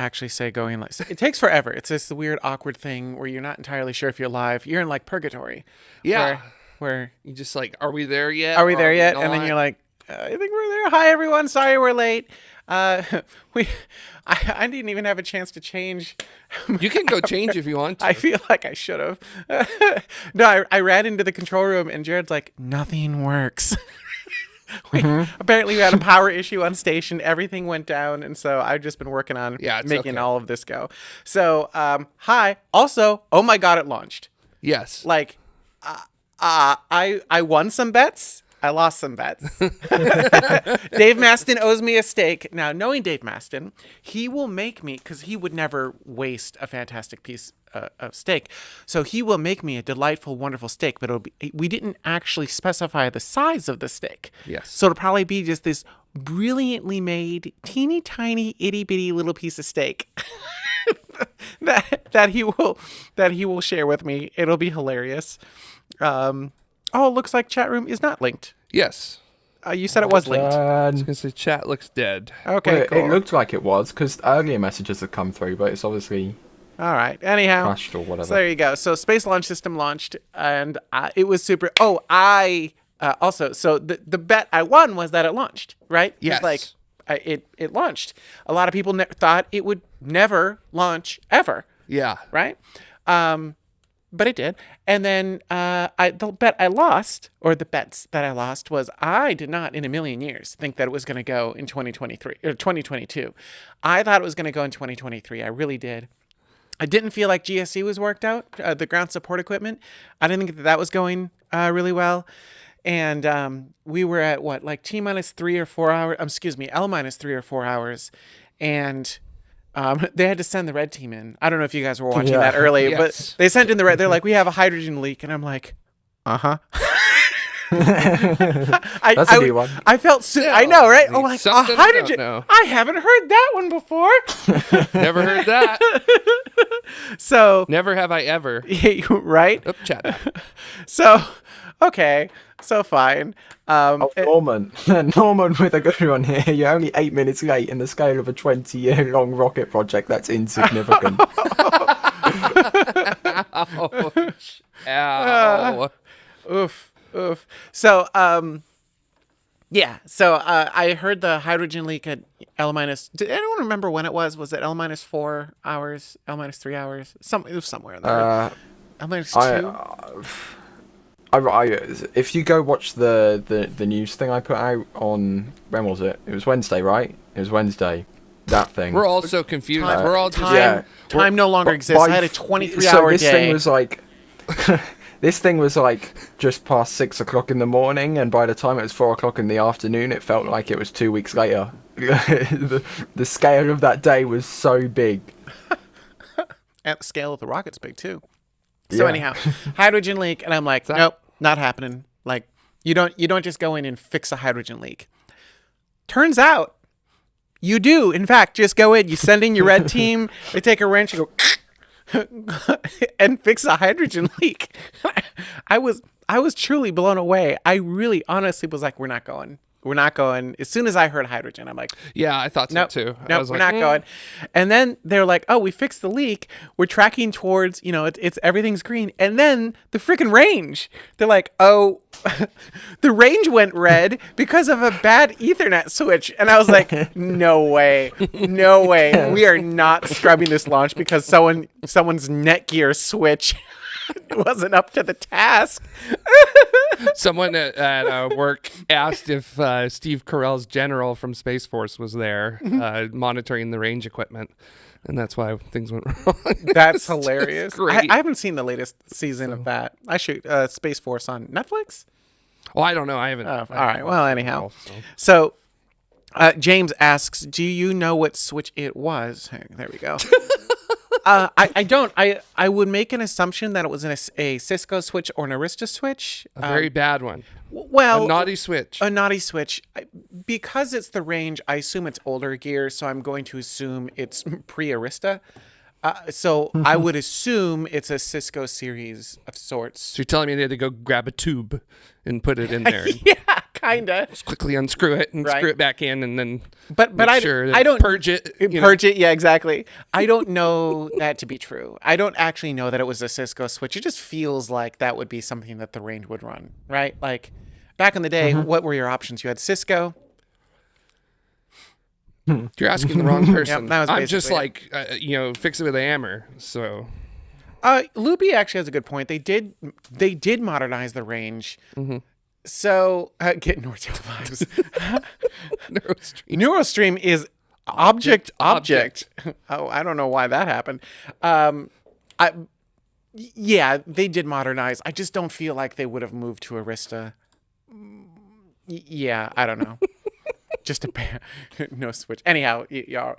actually say going like it takes forever. It's this weird awkward thing where you're not entirely sure if you're live. You're in like purgatory. Yeah. Where You just like, are we there yet? are we there yet? not? And then you're like, I think we're there. Hi everyone. Sorry we're late. I didn't even have a chance to change. You can go change if you want to. I feel like I should have. No, I ran into the control room and Jared's like, nothing works. Apparently we had a power issue on station. Everything went down. And so I've just been working on making all of this go. So, hi. Also, oh my God, it launched. Yes. Like, I won some bets. I lost some bets. Dave Maston owes me a steak. Now, knowing Dave Maston, he will make me, because he would never waste a fantastic piece of steak. So he will make me a delightful, wonderful steak, but we didn't actually specify the size of the steak. Yes. So it'll probably be just this brilliantly made, teeny tiny, itty bitty little piece of steak that he will share with me. It'll be hilarious. Oh, it looks like chat room is not linked. Yes. You said it was linked. I was going to say chat looks dead. Okay, well, cool. It looked like it was, because earlier messages have come through, but it's obviously All right. Anyhow, crashed or whatever. so there you go. So Space Launch System launched, and it was super. Oh, also, so the bet I won was that it launched, right? Yes. Like, it launched. A lot of people thought it would never launch ever. Yeah. Right? But it did. And then the bet I lost, or the bets that I lost, was I did not in a million years think that it was going to go in 2023 or 2022. I thought it was going to go in 2023. I really did. I didn't feel like GSC was worked out, the ground support equipment. I didn't think that was going really well. And we were at what, like T minus 3 or 4 hours, L minus 3 or 4 hours. And they had to send the red team in. I don't know if you guys were watching that early, but they sent in the red. They're like, we have a hydrogen leak. And I'm like, uh-huh. That's a new one. I felt I know, right? Oh, like a hydrogen. I haven't heard that one before. Never heard that. So never have I ever. Right? Oop, chat. So, okay. So fine. Norman. Norman with a good one here. You're only 8 minutes late in the scale of a 20-year-long rocket project. That's insignificant. Ouch. Ow. Oof. So, yeah. So I heard the hydrogen leak at L minus. Did anyone remember when it was? Was it L minus 4 hours? L minus 3 hours? It was somewhere in there. L minus 2? If you go watch the news thing I put out on, when was it? It was Wednesday, right? It was Wednesday. That thing. We're all so confused. We're all just time no longer exists. I had a 23-hour day. This thing was like. This thing was like just past 6 o'clock in the morning, and by the time it was 4 o'clock in the afternoon, it felt like it was 2 weeks later. The scale of that day was so big. And the scale of the rocket's big too. So anyhow, hydrogen leak, and I'm like, nope, not happening. Like, you don't just go in and fix a hydrogen leak. Turns out, you do. In fact, just go in. You send in your red team. They take a wrench and go. And fix a hydrogen leak. I was truly blown away. I really honestly was like, we're not going. As soon as I heard hydrogen, I'm like, yeah, I thought so too. No, we're not going. And then they're like, oh, we fixed the leak. We're tracking towards, it's everything's green. And then the freaking range, they're like, oh, the range went red because of a bad Ethernet switch. And I was like, no way. We are not scrubbing this launch because someone's Netgear switch wasn't up to the task. Someone at work asked if Steve Carell's general from Space Force was there monitoring the range equipment, and that's why things went wrong. That's hilarious. Great. I haven't seen the latest season of that. I shoot Space Force on Netflix. Well, I don't know. I haven't. Oh, all right. Well, anyhow. So James asks, do you know what switch it was? There we go. I don't. I would make an assumption that it was a Cisco switch or an Arista switch. A very bad one. Well, a naughty switch. A naughty switch. Because it's the range, I assume it's older gear, so I'm going to assume it's pre-Arista. So I would assume it's a Cisco series of sorts. So you're telling me they had to go grab a tube and put it in there? Yeah, kinda. Just quickly unscrew it and Right. screw it back in, and then But make I sure I don't purge it. you know. purge it. Yeah, exactly. I don't know that to be true. I don't actually know that it was a Cisco switch. It just feels like that would be something that the range would run, right? Like back in the day, what were your options? You had Cisco. You're asking the wrong person. that was I'm just basically like, fix it with a hammer. So Loopy actually has a good point. They did modernize the range. So get Nortel vibes. Neurostream is object. Oh, I don't know why that happened. Yeah, they did modernize. I just don't feel like they would have moved to Arista. Yeah, I don't know. Just no switch. Anyhow, y'all.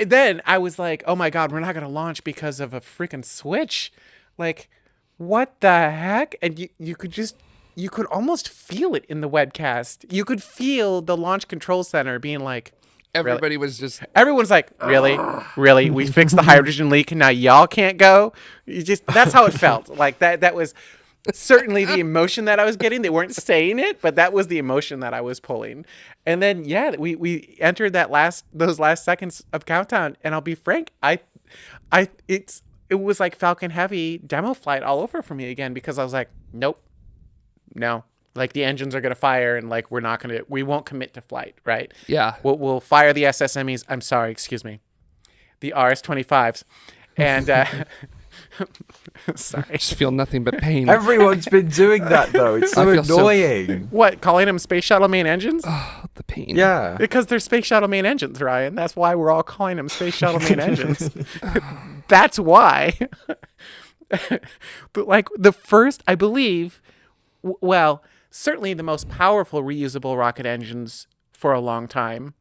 Then I was like, oh my God, we're not going to launch because of a freaking switch. Like, what the heck? And you could almost feel it in the webcast. You could feel the launch control center being like, everybody was just. everyone's like, really? We fixed the hydrogen leak and now y'all can't go? That's how it felt. Like that was certainly the emotion that I was getting. They weren't saying it, but that was the emotion that I was pulling. And then we entered those last seconds of countdown, and I'll be frank, it was like Falcon Heavy demo flight all over for me again, because I was like, nope, no. Like the engines are gonna fire, and like we won't commit to flight, right? Yeah. We'll fire the SSMEs. I'm sorry, excuse me, the RS-25s, and sorry. I just feel nothing but pain. Everyone's been doing that though. It's so I feel so- annoying. What, calling them space shuttle main engines? The pain. Yeah. Because they're space shuttle main engines, Ryan. That's why we're all calling them space shuttle main engines. That's why. But like the first, I believe, well, certainly the most powerful reusable rocket engines for a long time.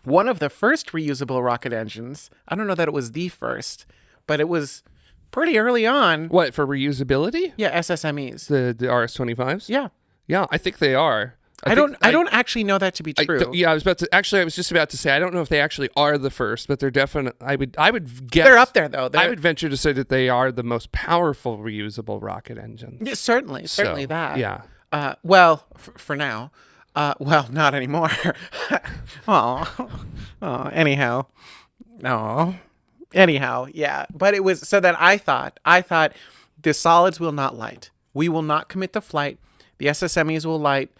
One of the first reusable rocket engines, I don't know that it was the first, but it was pretty early on. What, for reusability? Yeah, SSMEs. The RS-25s? Yeah. Yeah, I think they are. I don't actually know that to be true. I was just about to say, I don't know if they actually are the first, but they're definite. I would guess They're up there though. I would venture to say that they are the most powerful reusable rocket engines. Yeah, certainly So, that. Yeah. Well, for now. Well, not anymore. Anyhow. No. Anyhow, yeah. But it was so that I thought the solids will not light. We will not commit to flight. The SSMEs will light.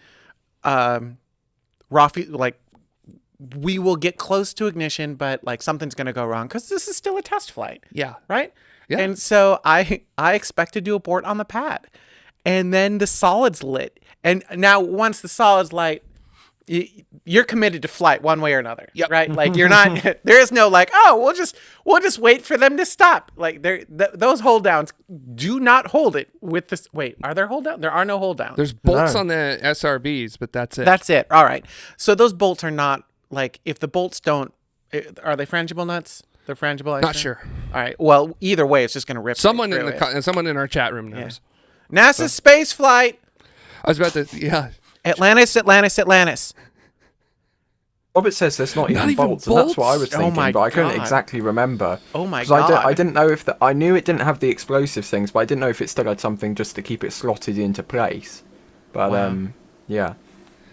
Like we will get close to ignition, but like something's gonna go wrong because this is still a test flight. Yeah. Right. Yeah. And so I expected to abort on the pad, and then the solids lit. And now once the solids light, you're committed to flight one way or another. Yep. Right. Like you're not. There is no like, oh, we'll just wait for them to stop. Like those hold downs do not hold it with this. Wait, are there hold downs? There are no hold downs. There's bolts No. on the SRBs, but that's it. That's it. All right. So those bolts are not like, if the bolts don't, are they frangible nuts? They're frangible. I Not assume? sure. All right. Well, either way, it's just going to rip. Someone right in through it. someone in our chat room knows. NASA space flight. I was about to. Yeah. Atlantis. Robert says there's not even even bolts, and that's what I was Oh thinking, my but I couldn't God. exactly remember. Oh my 'Cause I God. didn't know if I knew it didn't have the explosive things, but I didn't know if it still had something just to keep it slotted into place. But Wow. yeah.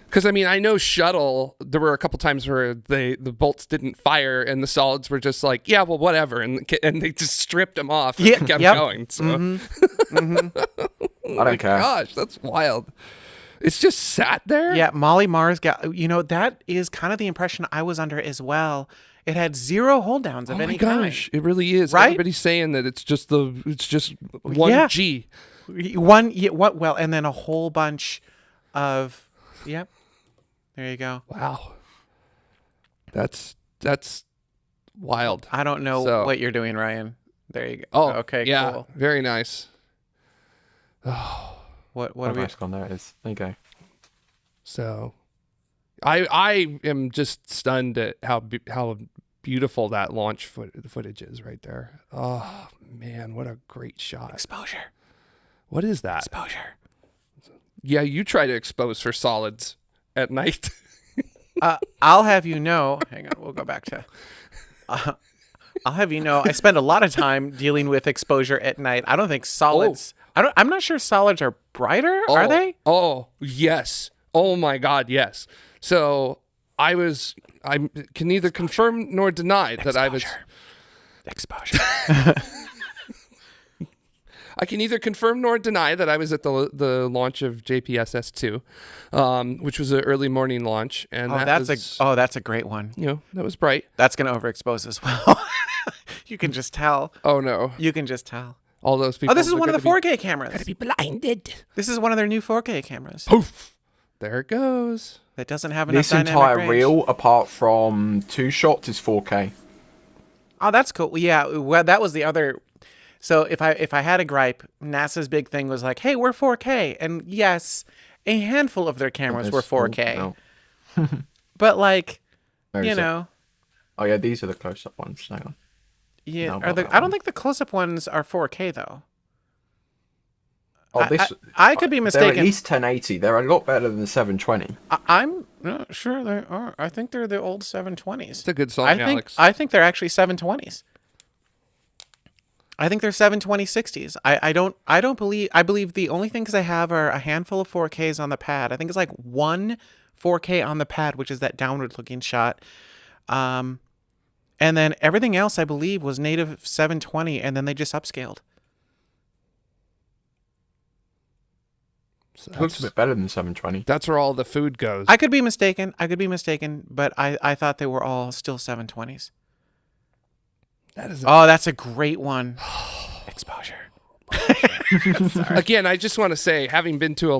Because I mean, I know Shuttle. There were a couple times where the bolts didn't fire, and the solids were just like, yeah, well, whatever, and they just stripped them off and Yeah, kept yep. going. So, I don't care. gosh, that's wild. It's just sat there. Yeah, Molly Mars that is kind of the impression I was under as well. It had zero hold downs of Oh any my gosh, it really is. Right? Everybody's saying that it's just one Yeah. G. kind. Well, and then a whole bunch of, yep. There you go. Wow, that's wild. I don't know So- what you're doing, Ryan. There you go. Oh, okay, yeah, cool. very nice. What Oh, are we? nice gone. There it is. There you go. So, I am just stunned at how beautiful that launch footage is right there. Oh man, what a great shot! Exposure. What is that? Exposure. Yeah, you try to expose for solids at night. I'll have you know. Hang on, we'll go back to. I'll have you know. I spend a lot of time dealing with exposure at night. I don't think solids. I'm not sure solids are brighter. Are they? Oh yes. Oh my God, yes. So I can neither confirm nor deny that I was. Exposure. I can neither confirm nor deny that I was at the launch of JPSS-2, which was an early morning launch, and that's a great one. That was bright. That's gonna overexpose as well. You can just tell. Oh no, you can just tell. All those people. Oh, this is one of the 4K cameras. Gotta be blinded. This is one of their new 4K cameras. Poof! There it goes. That doesn't have enough This dynamic entire range. reel, apart from 2 shots, is 4K. Oh, that's cool. Yeah, well, that was the other. So if I had a gripe, NASA's big thing was like, hey, we're 4K. And yes, a handful of their cameras were 4K. No. But like, Where you is it? know. Oh yeah, these are the close-up ones. Hang on. Yeah, No, I not that don't one. think the close-up ones are 4K though. Oh, this. I could be They're mistaken. at least 1080. They're a lot better than the 720. I'm not sure they are. I think they're the old 720s. It's a good song, Alex. I think they're actually 720s. I think they're 720/60s. I believe the only things I have are a handful of 4Ks on the pad. I think it's like one 4K on the pad, which is that downward looking shot. And then everything else I believe was native 720, and then they just upscaled. So Looks a bit better than 720. That's where all the food goes. I could be mistaken, but I thought they were all still 720s. That's a great one. Exposure. Again, I just want to say, having been to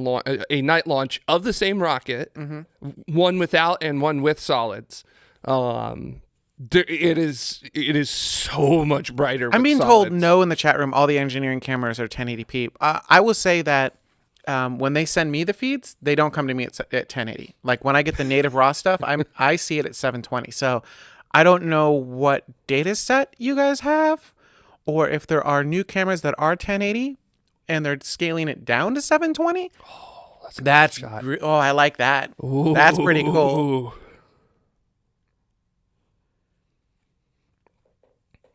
a night launch of the same rocket, one without and one with solids, it is so much brighter. I'm with being solids. told no in the chat room. All the engineering cameras are 1080p. I will say that when they send me the feeds, they don't come to me at 1080. Like when I get the native raw stuff, I see it at 720. So I don't know what data set you guys have, or if there are new cameras that are 1080 and they're scaling it down to 720. Oh, that's I like that. Ooh. That's pretty cool.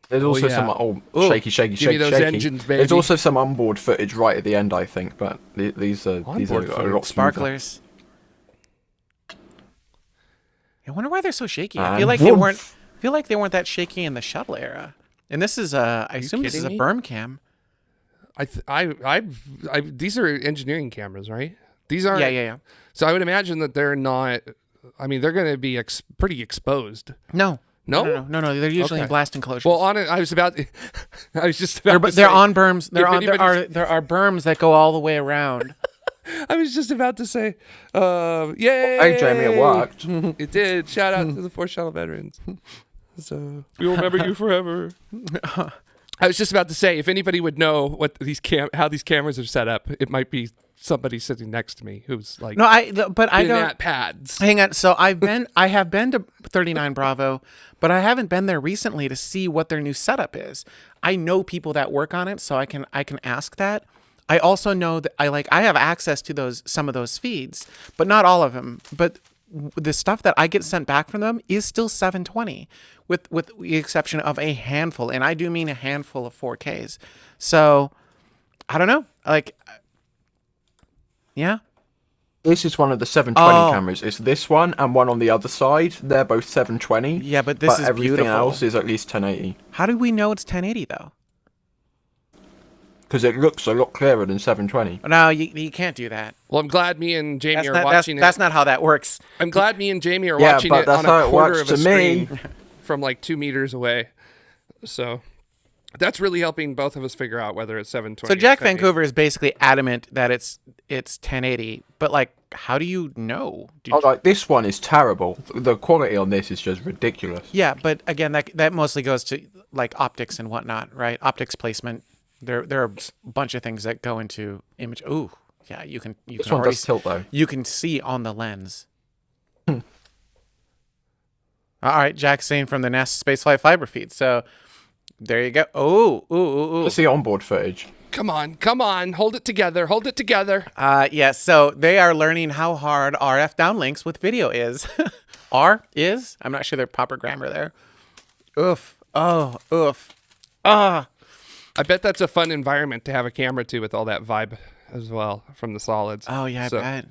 There's also yeah. some shaky. Give me those engines, baby. There's also some onboard footage right at the end, I think, but these are a lot sparklers. I wonder why they're so shaky. I And feel like woof. they weren't that shaky in the shuttle era. And this is I assume this is a kidding me? berm cam. These are engineering cameras, right? These are Yeah. So I would imagine that they're not. I mean, they're going to be pretty exposed. No. No? No. They're usually in Okay. blast enclosures. Well, on it, I was just about to they're say, on berms. There anybody's- are berms that go all the way around. I was just about to say, yay! Hey, Jamie, it worked. It did. Shout out to the 4 Shuttle veterans. So we will remember you forever. I was just about to say, if anybody would know what how these cameras are set up, it might be somebody sitting next to me who's like, I been don't. at pads. Hang on. So I have been to 39 Bravo, but I haven't been there recently to see what their new setup is. I know people that work on it, so I can ask that. I also know that I have access to some of those feeds, but not all of them. But the stuff that I get sent back from them is still 720, with the exception of a handful, and I do mean a handful of 4Ks. So I don't know. Yeah. This is one of the 720 Oh. cameras. It's this one and one on the other side. They're both 720. Yeah, but this is everything beautiful. else is at least 1080. How do we know it's 1080 though? Because it looks a lot clearer than 720. No, you can't do that. Well, I'm glad me and Jamie That's are not, watching it. that's not how that works. I'm glad me and Jamie are Yeah, watching but it that's on how a it quarter works of a to me. screen from like 2 meters away. So that's really helping both of us figure out whether it's 720. So Jack or 1080. Vancouver is basically adamant that it's 1080, but like, how do you know? This one is terrible. The quality on this is just ridiculous. Yeah, but again, that mostly goes to like optics and whatnot, right? Optics placement. There are a bunch of things that go into image. Ooh, yeah, you can This can one already does tilt though. you can see on the lens. All right, Jack's saying from the NASA Spaceflight Fiber feed. So there you go. Ooh. Let's see onboard footage. Come on, hold it together. Yeah, so they are learning how hard RF downlinks with video is. I'm not sure their proper grammar there. Oof. Ah. I bet that's a fun environment to have a camera to with all that vibe as well from the solids. Oh yeah, I So- bet.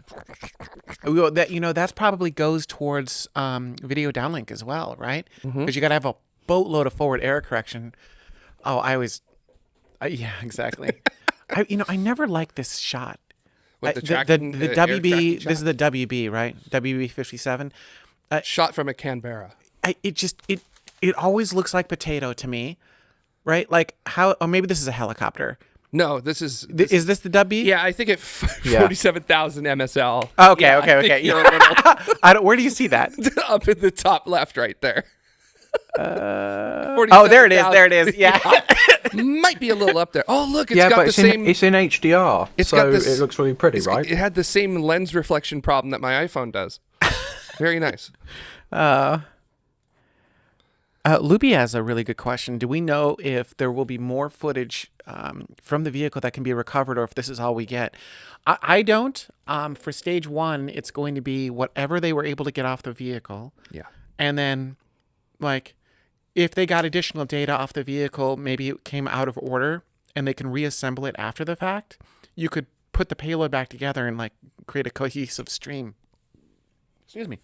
Well, that's probably goes towards video downlink as well, right? Because you got to have a boatload of forward error correction. Oh, yeah, exactly. I never liked this shot. With the the tracking, the air WB. tracking This shot? is the WB, right? WB 57. Shot from a Canberra. It always looks like potato to me, right? Like how? Or maybe this is a helicopter. No, this is. Is this the WB? Yeah, I think it Yeah. 47,000 MSL. Oh, okay, Yeah, okay, I think okay. you're a little Where do you see that? up in the top left, right there. Oh, there it is. There it is. Yeah. Might be a little up there. Oh, look, it's Yeah, got but the same. it's in HDR, It's so got this- it looks really pretty, right? It had the same lens reflection problem that my iPhone does. Very nice. Luby has a really good question. Do we know if there will be more footage from the vehicle that can be recovered, or if this is all we get? I don't. For stage 1, it's going to be whatever they were able to get off the vehicle. Yeah. And then, like, if they got additional data off the vehicle, maybe it came out of order and they can reassemble it after the fact, you could put the payload back together and, like, create a cohesive stream. Excuse me.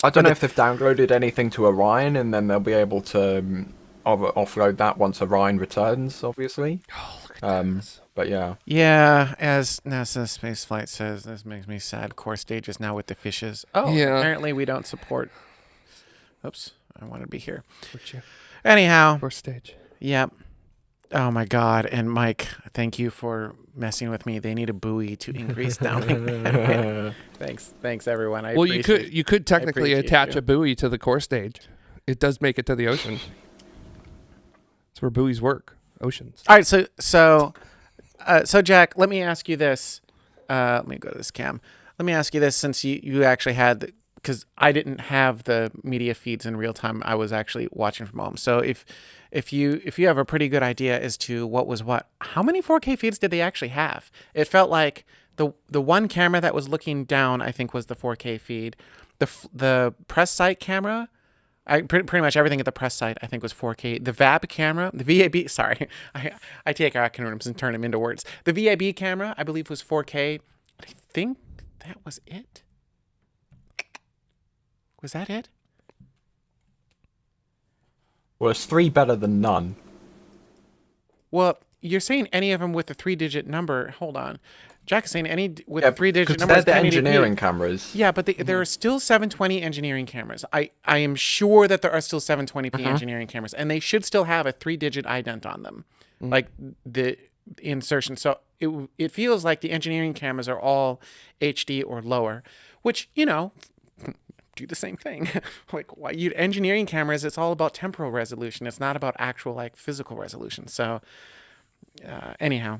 I don't know if they've downloaded anything to Orion, and then they'll be able to offload that once Orion returns, obviously. Oh, look at that. But yeah. Yeah, as NASA Spaceflight says, this makes me sad. Core stage is now with the fishes. Oh, Yeah. apparently we don't support. Oops, I want to be here. Would you? Anyhow, First stage. yep. Oh my God. And Mike, thank you for messing with me. They need a buoy to increase downlink. Thanks everyone. Well, you could technically appreciate attach you. a buoy to the core stage. It does make it to the ocean. That's where buoys work. Oceans. All right, so Jack, let me ask you this. Let me go to this cam. Let me ask you this, since you actually had, because I didn't have the media feeds in real time. I was actually watching from home. So if you have a pretty good idea as to what was what, how many 4K feeds did they actually have? It felt like the one camera that was looking down, I think, was the 4K feed. The press site camera, pretty much everything at the press site, I think, was 4K. The VAB camera, the VAB, sorry, I take acronyms and turn them into words. The VAB camera, I believe, was 4K. I think that was it. Was that it? Well, it's 3 better than none. Well, you're saying any of them with a 3-digit number. Hold on. Jack is saying any with a 3-digit number. They're the 1080p. engineering cameras. Yeah, but there are still 720 engineering cameras. I am sure that there are still 720p engineering cameras, and they should still have a 3-digit ident on them, like the insertion. So it feels like the engineering cameras are all HD or lower, which, do the same thing. Like, why engineering cameras, it's all about temporal resolution. It's not about actual, like, physical resolution. So anyhow.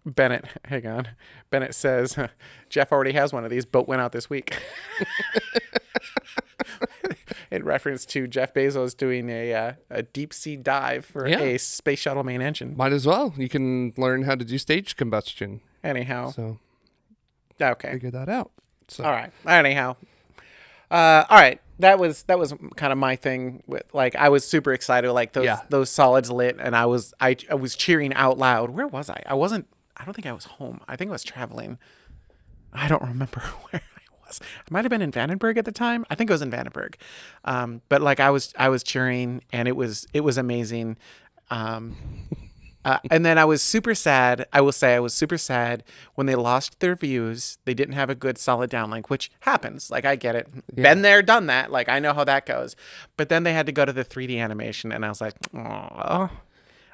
Bennett, hang on. Bennett says, Jeff already has one of these. Boat went out this week. In reference to Jeff Bezos doing a deep sea dive for a space shuttle main engine. Might as well. You can learn how to do stage combustion. Anyhow. So Okay. figure that out. So. All right. Anyhow. All right. That was kind of my thing with, like, I was super excited, like those solids lit, and I was cheering out loud. Where was I? I don't think I was home. I think I was traveling. I don't remember where I was. I might have been in Vandenberg at the time. I think I was in Vandenberg. But like I was cheering, and it was amazing. And then I was super sad. I will say I was super sad when they lost their views. They didn't have a good solid downlink, which happens. Like, I get it. Yeah. Been there, done that. Like, I know how that goes. But then they had to go to the 3D animation, and I was like, oh,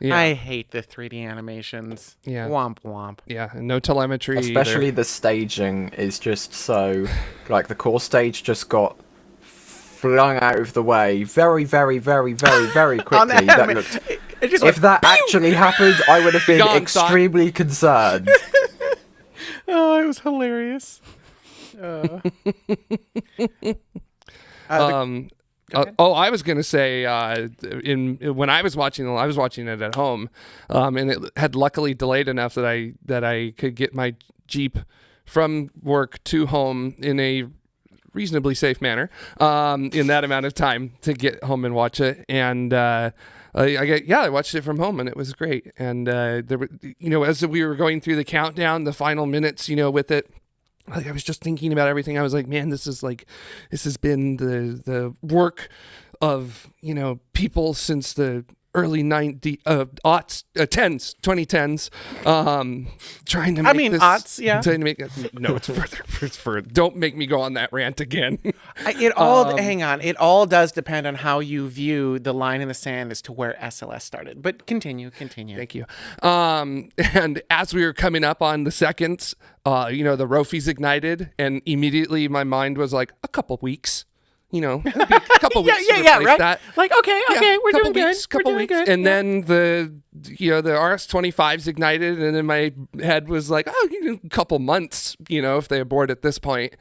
yeah. I hate the 3D animations. Yeah. Womp womp. Yeah, and no telemetry. Especially the staging is just so, like, the core stage just got flung out of the way very, very, very, very, very quickly. That looked... If that actually happened, I would have been extremely concerned. Oh, it was hilarious. I was gonna say, when I was watching it at home, and it had luckily delayed enough that I could get my Jeep from work to home in a reasonably safe manner in that amount of time to get home and watch it. And I watched it from home, and it was great. And there were, as we were going through the countdown, the final minutes, with it, I was just thinking about everything. I was like, man, this has been the work of people since the early 2010s, trying to make this. aughts, yeah. Trying to make it, no, it's further. It's further. Don't make me go on that rant again. Hang on. It all does depend on how you view the line in the sand as to where SLS started. But continue. Thank you. And as we were coming up on the seconds, the Rofies ignited, and immediately my mind was like, a couple weeks. Maybe a couple weeks. right. That. Like, okay, we're doing good. Couple weeks, and then the RS-25s ignited, and then my head was like, a couple months, if they abort at this point.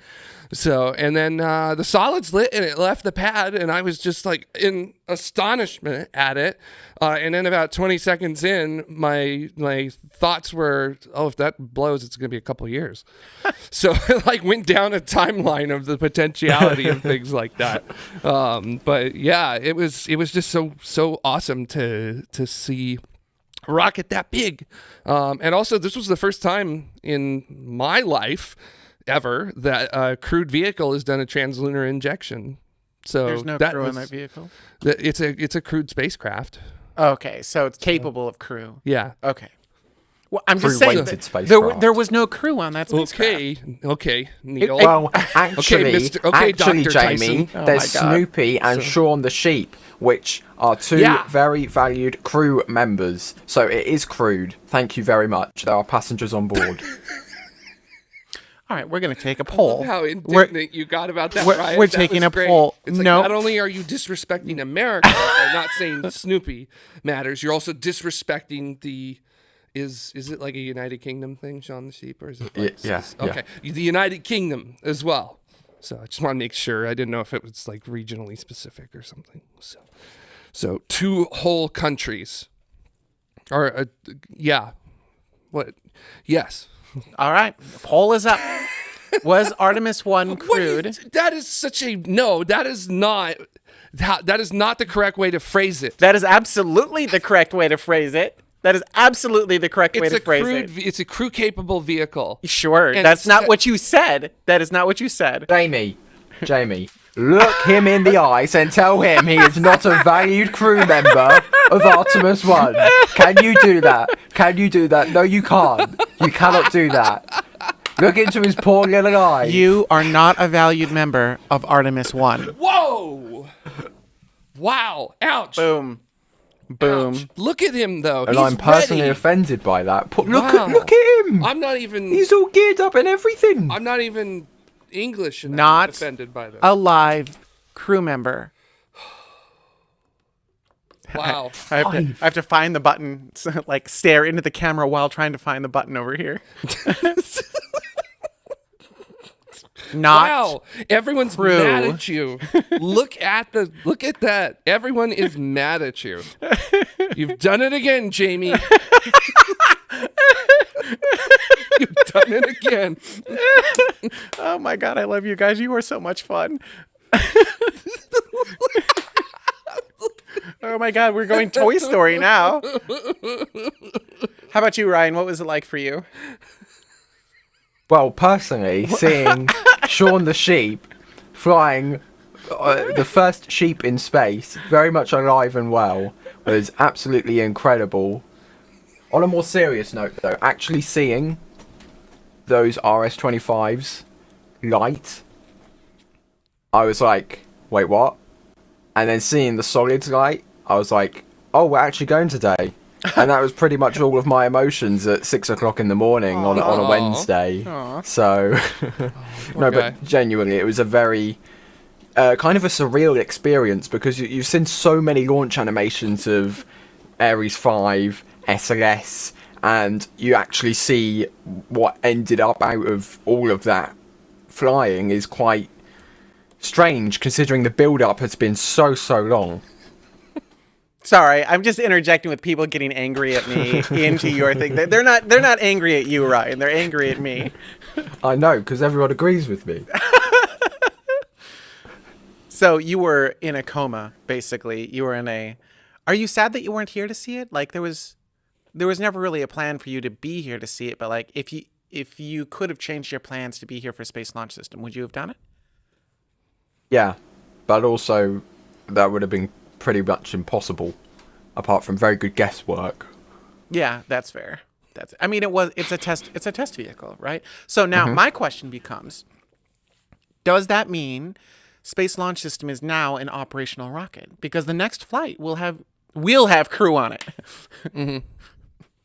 So, and then the solids lit, and it left the pad, and I was just like in astonishment at it. And then about 20 seconds in, my thoughts were, if that blows, it's going to be a couple years. So it went down a timeline of the potentiality of things like that. But yeah, it was just so awesome to see a rocket that big. And also, this was the first time in my life ever that a crewed vehicle has done a translunar injection. So there's no crew in that vehicle. It's a crewed spacecraft. Okay, so it's capable of crew. Yeah. Okay. Well, I'm just saying there was no crew on that spacecraft. Okay, Neil. Well, actually, Dr. Jamie, Tyson. there's Snoopy and Shaun the Sheep, which are two very valued crew members. So it is crewed. Thank you very much. There are passengers on board. All right, we're going to take a poll. I love how indignant you got about that, Ryan. We're taking a poll. It's like, not only are you disrespecting America by not saying Snoopy matters, you're also disrespecting the... Is it like a United Kingdom thing, Shaun the Sheep, or is it? Okay, the United Kingdom as well. So I just want to make sure. I didn't know if it was regionally specific or something. So 2 whole countries are, What? Yes. All right, poll is up. Was Artemis I crewed? That is such a no. That is not the correct way to phrase it. That is absolutely the correct way to phrase it. That is absolutely the correct way to phrase it. It's a crew-capable vehicle. Sure, and that's not what you said. That is not what you said. Jamie, look him in the eyes and tell him he is not a valued crew member of Artemis I. Can you do that? No, you can't. You cannot do that. Look into his poor little eyes. You are not a valued member of Artemis I. Whoa! Wow! Ouch! Boom. Ouch. Look at him, though. And He's I'm personally offended by that. Look at him. I'm not even... He's all geared up and everything. I'm not even English enough not offended by that. A live crew member. Wow. I have to find the button, stare into the camera while trying to find the button over here. Wow, everyone's mad at you. Look at that. Everyone is mad at you. You've done it again, Jamie. You've done it again. Oh my God, I love you guys. You are so much fun. Oh my God, we're going Toy Story now. How about you, Ryan? What was it like for you? Well, personally, seeing Shaun the Sheep flying the first sheep in space, very much alive and well, was absolutely incredible. On a more serious note, though, actually seeing those RS-25s light, I was like, wait, what? And then seeing the solids light, I was like, oh, we're actually going today. And that was pretty much all of my emotions at 6 o'clock in the morning on a Wednesday. Aww. So, but genuinely, it was a very kind of a surreal experience because you've seen so many launch animations of Ares 5, SLS, and you actually see what ended up out of all of that flying is quite strange considering the build-up has been so long. Sorry, I'm just interjecting with people getting angry at me into your thing. They're not angry at you, Ryan. They're angry at me. I know, because everyone agrees with me. So you were in a coma, basically. You were in a. Are you sad that you weren't here to see it? Like there was never really a plan for you to be here to see it. But like if you could have changed your plans to be here for Space Launch System, would you have done it? Yeah, but also that would have been pretty much impossible, apart from very good guesswork. Yeah, that's fair. I mean, it's a test vehicle, right? So now my question becomes, does that mean Space Launch System is now an operational rocket? Because the next flight will have crew on it.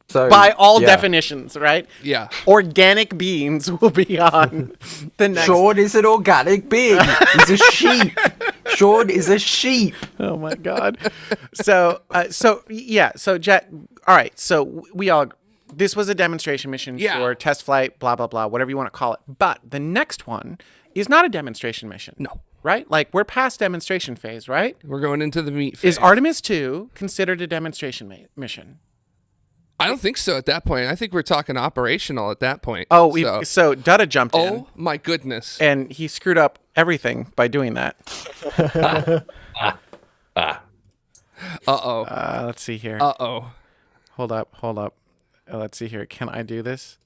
So By all definitions, right? Yeah. Organic beings will be on the next. Sean is an organic being. He's a sheep. Sean is a sheep. Oh my God. So Jet. All right. So this was a demonstration mission for test flight, blah, blah, blah, whatever you want to call it. But the next one is not a demonstration mission. No. Right? Like we're past demonstration phase, right? We're going into the meat phase. Is Artemis II considered a demonstration mission? I don't think so at that point. I think we're talking operational at that point. Oh, so Dutta jumped in. Oh my goodness. And he screwed up everything by doing that. Uh-oh. Let's see here. Uh-oh. Hold up. Let's see here. Can I do this?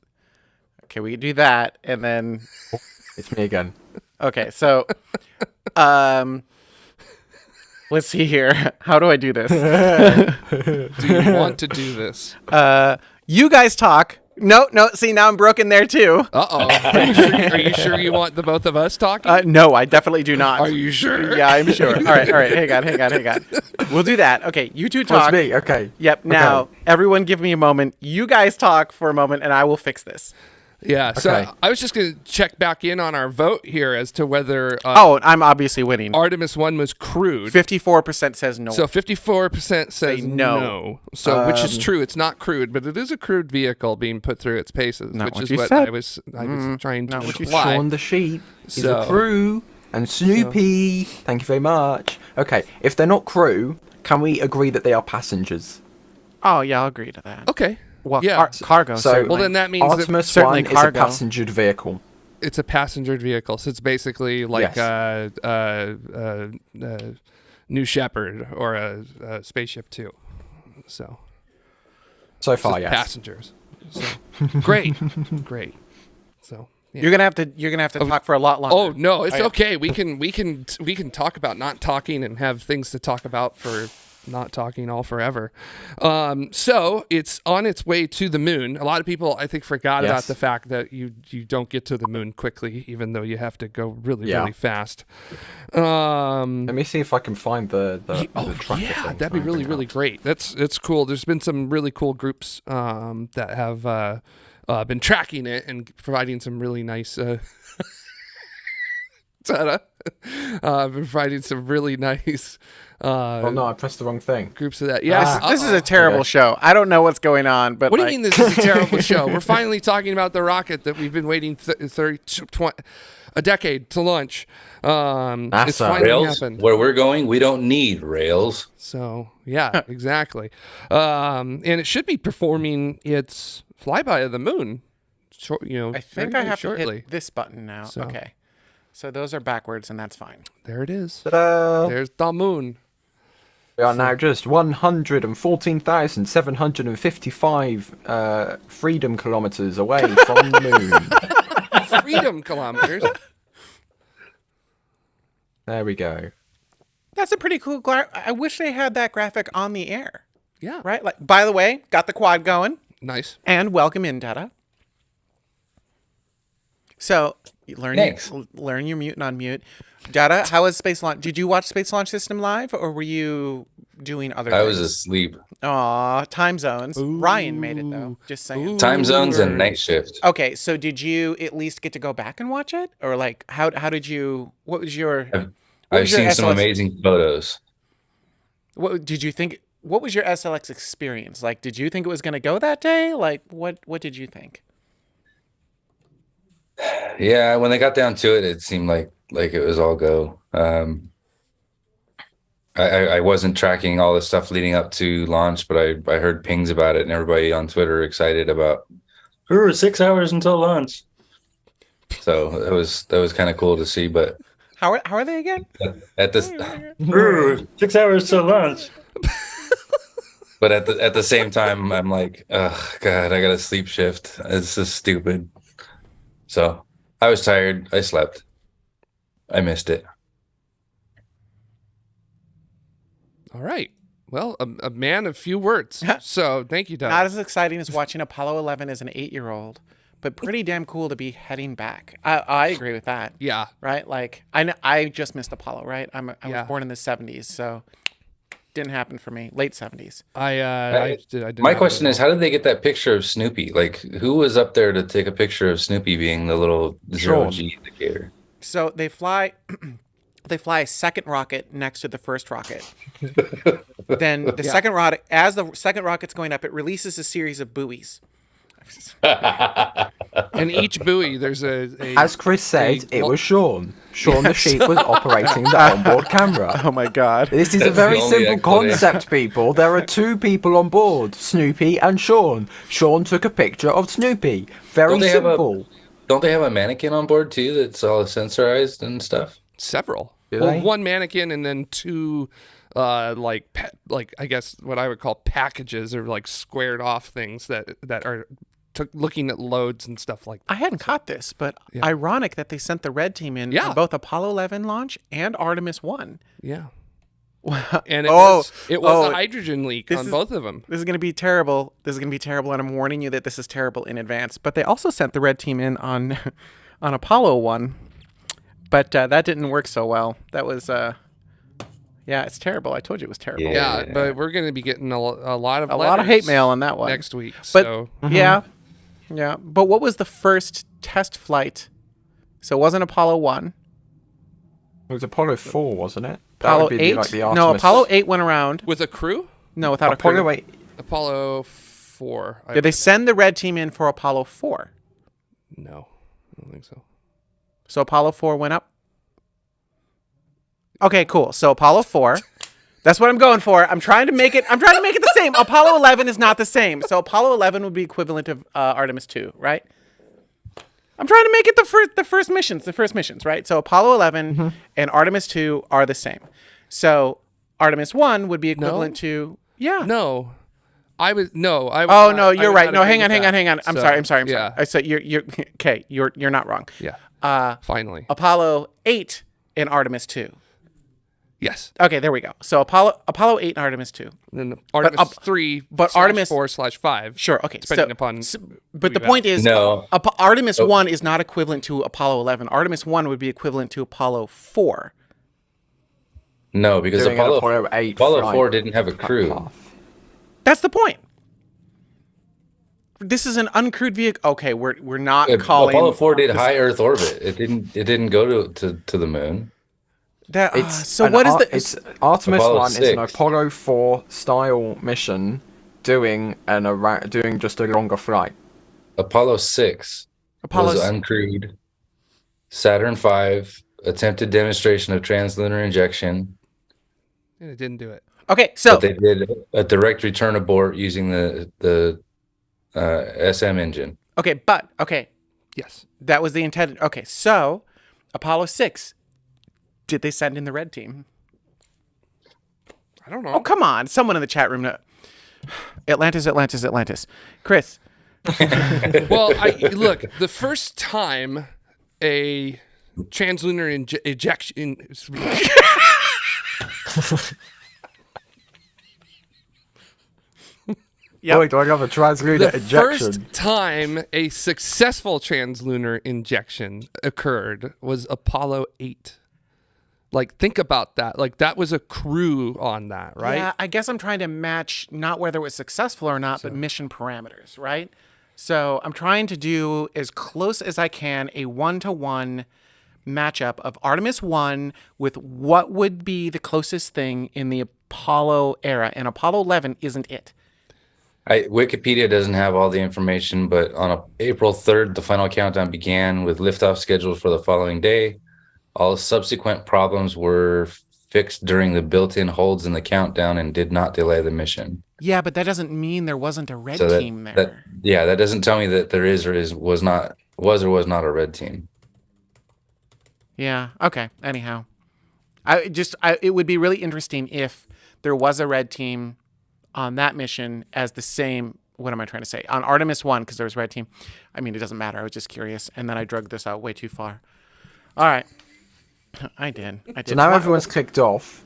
Okay, we can do that, and then... It's me again. Okay, so... let's see here. How do I do this? Do you want to do this? You guys talk. No. See, now I'm broken there too. Uh-oh. Are you sure you want the both of us talking? No, I definitely do not. Are you sure? Yeah, I'm sure. All right. Hang on. We'll do that. Okay, you two talk. It's me. Okay. Yep. Now, everyone, give me a moment. You guys talk for a moment, and I will fix this. Yeah. So Okay. I was just going to check back in on our vote here as to whether I'm obviously winning. Artemis I was crewed. 54% says no. So 54% says no. So which is true. It's not crewed, but it is a crewed vehicle being put through its paces, Not which what is you what said. I was trying to what you imply. Sean the sheep is So- a crew. And Snoopy. Thank you very much. Okay, if they're not crew, can we agree that they are passengers? Oh, yeah, I'll agree to that. Okay. Well, Yeah. cargo. So- certainly. Well, then that means that Artemis certainly 1 is a cargo. passenger vehicle. it's a passenger vehicle. So it's basically like Yes. New Shepard or a Spaceship Two. So So far, just yes. passengers. So great. So yeah. You're gonna have to talk for a lot longer. Oh no, it's yeah. okay. We can talk about not talking and have things to talk about for not talking all forever. So it's on its way to the moon. A lot of people, I think, forgot about Yes. the fact that you don't get to the moon quickly, even though you have to go really fast. Let me see if I can find the tracker Yeah, thing that'd be to really, bring really up. great. It's cool. There's been some really cool groups that have been tracking it and providing some really nice providing some really nice Oh no, I pressed the wrong thing. groups of that. Yes, This is a terrible Okay. show. I don't know what's going on, but What do you mean this is a terrible show? We're finally talking about the rocket that we've been waiting 20, a decade to launch. It's NASA. finally Rails, happened. where we're going, we don't need rails. So yeah, exactly. And it should be performing its flyby of the moon. I think very I have to shortly. hit this button now. So. Okay. So those are backwards, and that's fine. There it is. Ta-da! There's the moon. We are now just 114,755 freedom kilometers away from the moon. Freedom kilometers. There we go. That's a pretty cool. I wish they had that graphic on the air. Yeah. Right. Like, by the way, got the quad going, Nice. and welcome in, Data. So learn Thanks. learn your mute and unmute. Data, how was Space Launch? Did you watch Space Launch System live, or were you doing other I things? was asleep. Aw, time zones. Ryan made it though. Just saying. Ooh. Time zones and Ooh. night shift. Okay, so did you at least get to go back and watch it, or like how did you? What was your? I've was your seen some SLS? amazing photos. What did you think? What was your SLX experience like? Did you think it was going to go that day? Like, what did you think? Yeah, when they got down to it, it seemed like it was all go. I wasn't tracking all the stuff leading up to launch, but I heard pings about it, and everybody on Twitter excited about. 6 hours until launch. So that was kind of cool to see. But How are they again? At this, 6 hours to launch. but at the same time, I'm like, oh God, I got a sleep shift. It's just stupid. So I was tired. I slept. I missed it. All right. Well, a man of few words. So thank you, Doug. Not as exciting as watching Apollo 11 as an 8-year-old, but pretty damn cool to be heading back. I agree with that. Yeah. Right? Like, I just missed Apollo, right? I was Yeah. born in the 70s, so didn't happen for me. Late 70s. I did My not question know. is, how did they get that picture of Snoopy? Like, who was up there to take a picture of Snoopy being the little Sean. 0G indicator? So they fly they fly a second rocket next to the first rocket. Then the second rocket, as the second rocket's going up, it releases a series of buoys. And each buoy, there's a As Chris said, a- it was Sean. Sean the sheep was operating the onboard camera. Oh my god. This is a That's the very only simple concept, people. There are two people on board, Snoopy and Sean. Sean took a picture of Snoopy. Very Don't they have a- simple. Don't they have a mannequin on board too that's all sensorized and stuff? several. Do Well, they? one mannequin and then two, like I guess what I would call packages or like squared off things that are looking at loads and stuff like that. I hadn't caught this, but Yeah. ironic that they sent the red team in Yeah. on both Apollo 11 launch and Artemis 1. Yeah. Wow. And it was a hydrogen leak this on is- both of them. This is going to be terrible. This is going to be terrible, and I'm warning you that this is terrible in advance. But they also sent the red team in on on Apollo 1, but that didn't work so well. That was, yeah, it's terrible. I told you it was terrible. Yeah, but we're going to be getting a lot of A lot of hate letters mail on that one. next week. But So yeah. But what was the first test flight? So it wasn't Apollo 1. It was Apollo 4, wasn't it? That Apollo would be 8? like the No, Artemis. Apollo 8 went around. with a crew, No, without a Apollo crew. 8. Apollo 4. Did they send the red team in for Apollo 4? No, I don't think so. So Apollo 4 went up? Okay, cool. So Apollo 4. That's what I'm going for. I'm trying to make it the same. Apollo 11 is not the same. So Apollo 11 would be equivalent of Artemis 2, right? I'm trying to make it the first missions, right? So Apollo 11 and Artemis 2 are the same. So Artemis 1 would be equivalent to No, I was no. I Oh would no, not- I you're would right. not No, agree hang with on. that. I'm sorry. Yeah, I said you're okay. You're not wrong. yeah. Finally, Apollo 8 and Artemis 2. yes. Okay, there we go. So Apollo 8 and Artemis 2. And then Artemis 3, but / Artemis- 4/5. Sure. Okay. Depending upon. But who the you point ask. is, No. Artemis 1 is not equivalent to Apollo 11. Artemis 1 would be equivalent to Apollo 4. No, because Doing an Apollo Apollo 8 Apollo flight 4 didn't have a crew. path. That's the point. This is an uncrewed vehicle. Okay, we're not calling Apollo 4 did high Earth orbit. It didn't go to the moon. that. It's So an what is It's the? Artemis Apollo 1 is an 6. Apollo 4 style mission doing doing just a longer flight. Apollo 6 Apollo was uncrewed. Saturn V attempted demonstration of translunar injection, And it didn't do it. Okay, so but they did a direct return abort using the SM engine. okay, Yes. that was the intended. Okay, so Apollo 6. Did they send in the red team? I don't know. Oh, come on. Someone in the chat room. Atlantis. Chris. Well, look, the first time a translunar ejection. Yep. Boy, do I have a translunar The ejection. first time a successful translunar injection occurred was Apollo 8. Like, think about that. Like, that was a crew on that, right? Yeah, I guess I'm trying to match not whether it was successful or not, but mission parameters, right? So I'm trying to do as close as I can a 1-to-1 matchup of Artemis 1 with what would be the closest thing in the Apollo era, and Apollo 11 isn't it. Wikipedia doesn't have all the information, but on April 3rd, the final countdown began with liftoff scheduled for the following day. All subsequent problems were fixed during the built-in holds in the countdown and did not delay the mission. Yeah, but that doesn't mean there wasn't a red So team there. that doesn't tell me that there was not a red team. Yeah. Okay. Anyhow, it would be really interesting if there was a red team on that mission as the same. What am I trying to say? On Artemis I, because there was red team. I mean, it doesn't matter. I was just curious, and then I drug this out way too far. All right. I did. So now everyone's clicked off.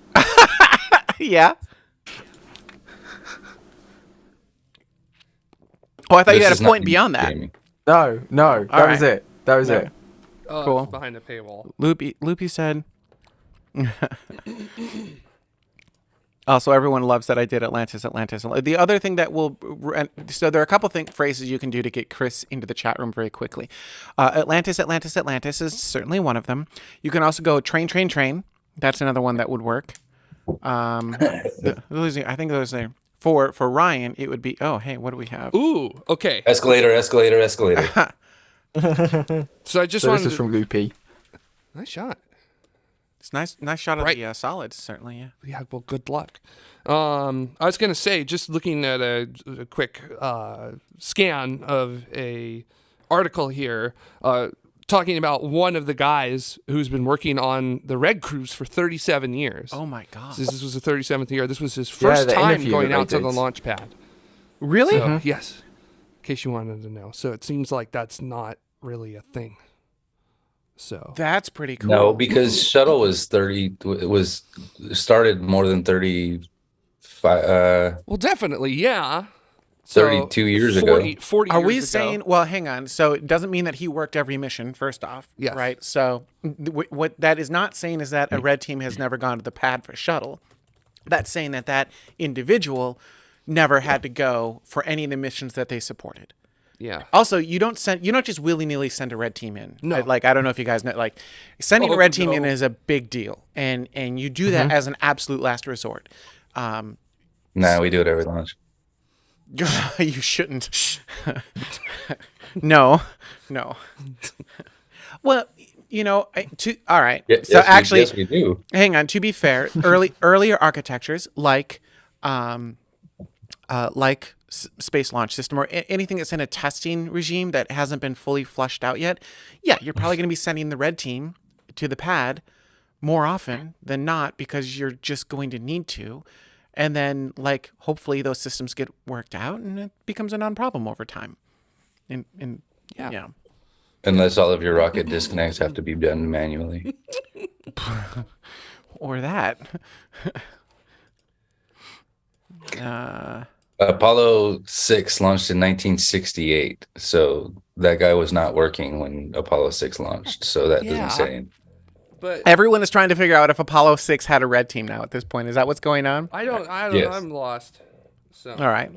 Yeah. Oh, I thought you This had is a not point beyond that. gaming. No, that was right. it. That was it. Oh, Cool. it's behind the paywall. Loopy said. Also, everyone loves that I did Atlantis. The other thing that so there are a couple phrases you can do to get Chris into the chat room very quickly. Atlantis is certainly one of them. You can also go train. That's another one that would work. I think those are for Ryan. It would be, oh, hey, what do we have? Ooh, okay. Escalator. So I just So wanted this is from Loopy. Nice shot. It's nice shot of Right. the solids, certainly. Yeah. Yeah, well, good luck. I was going to say, just looking at a quick scan of a article here, talking about one of the guys who's been working on the Red Cruise for 37 years. Oh my God. So this was the 37th year. This was his first the time interview going that they out to the did. launch pad. Really? So, yes. In case you wanted to know. So it seems like that's not really a thing. So That's pretty cool. No, because Shuttle was started more than 35, well, definitely, yeah. So 32 years ago. 40 Are years we ago. saying? Well, hang on. So it doesn't mean that he worked every mission. First off, Yes. right? So what that is not saying is that a red team has never gone to the pad for Shuttle. That's saying that individual never had to go for any of the missions that they supported. Yeah. Also, you don't just willy-nilly send a red team in. No. I don't know if you guys know, like sending a red team in no. is a big deal, and you do that as an absolute last resort. Nah, we do it every launch. You shouldn't. No. Well, all right. So actually, yes, we do. hang on. To be fair, earlier architectures like Space Launch System or anything that's in a testing regime that hasn't been fully flushed out yet, yeah, you're probably going to be sending the red team to the pad more often than not because you're just going to need to. And then, hopefully those systems get worked out and it becomes a non-problem over time. Yeah. Unless all of your rocket disconnects have to be done manually. Or that. Apollo 6 launched in 1968. So that guy was not working when Apollo 6 launched. So that doesn't say anything. But Everyone is trying to figure out if Apollo 6 had a red team now at this point. Is that what's going on? I don't Yes. I'm lost. So All right.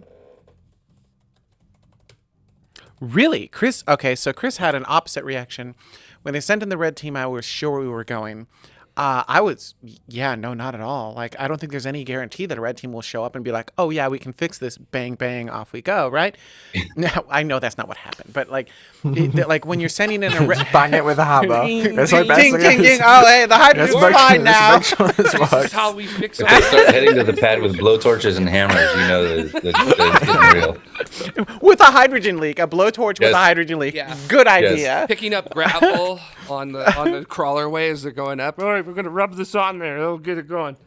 Really? Chris? Okay, so Chris had an opposite reaction. When they sent in the red team, I was sure we were going. No, not at all. I don't think there's any guarantee that a red team will show up and be like, oh, yeah, we can fix this. Bang, bang, off we go, right? Now, I know that's not what happened. But, when you're sending in a red... Bang it with a hammer. That's my best Ding, thing. ding, ding. Oh, hey, the hydrogen's fine now. Let's make sure this this works. is how we fix If they start heading to the pad with blowtorches and hammers, you know that it's getting real. With a hydrogen leak. A blowtorch with Yes. a hydrogen leak. Yeah. Good idea. picking up gravel on the crawler way as they're going up. All right, we're gonna rub this on there. It'll get it going.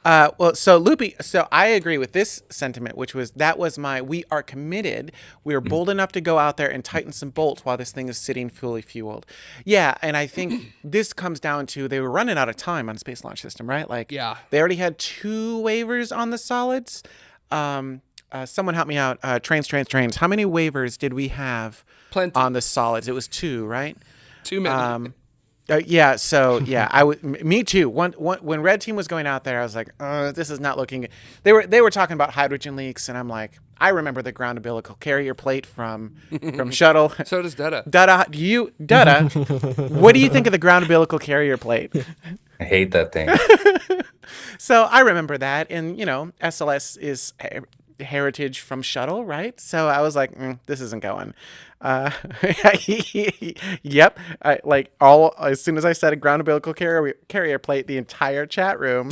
So Loopy, so I agree with this sentiment, which was we are committed. We are bold enough to go out there and tighten some bolts while this thing is sitting fully fueled. Yeah, and I think this comes down to they were running out of time on Space Launch System, right? Yeah. They already had 2 waivers on the solids. Someone help me out. Trains. How many waivers did we have Plenty. on the solids? It was 2, right? Too many. Me too. When Red Team was going out there, I was like, this is not looking good. They were talking about hydrogen leaks, and I'm like, I remember the ground umbilical carrier plate from Shuttle. So does Data. Dada, what do you think of the ground umbilical carrier plate? I hate that thing. So I remember that, and SLS is heritage from Shuttle, right? So I was like, this isn't going. Yep. As soon as I said a ground umbilical carrier plate, the entire chat room.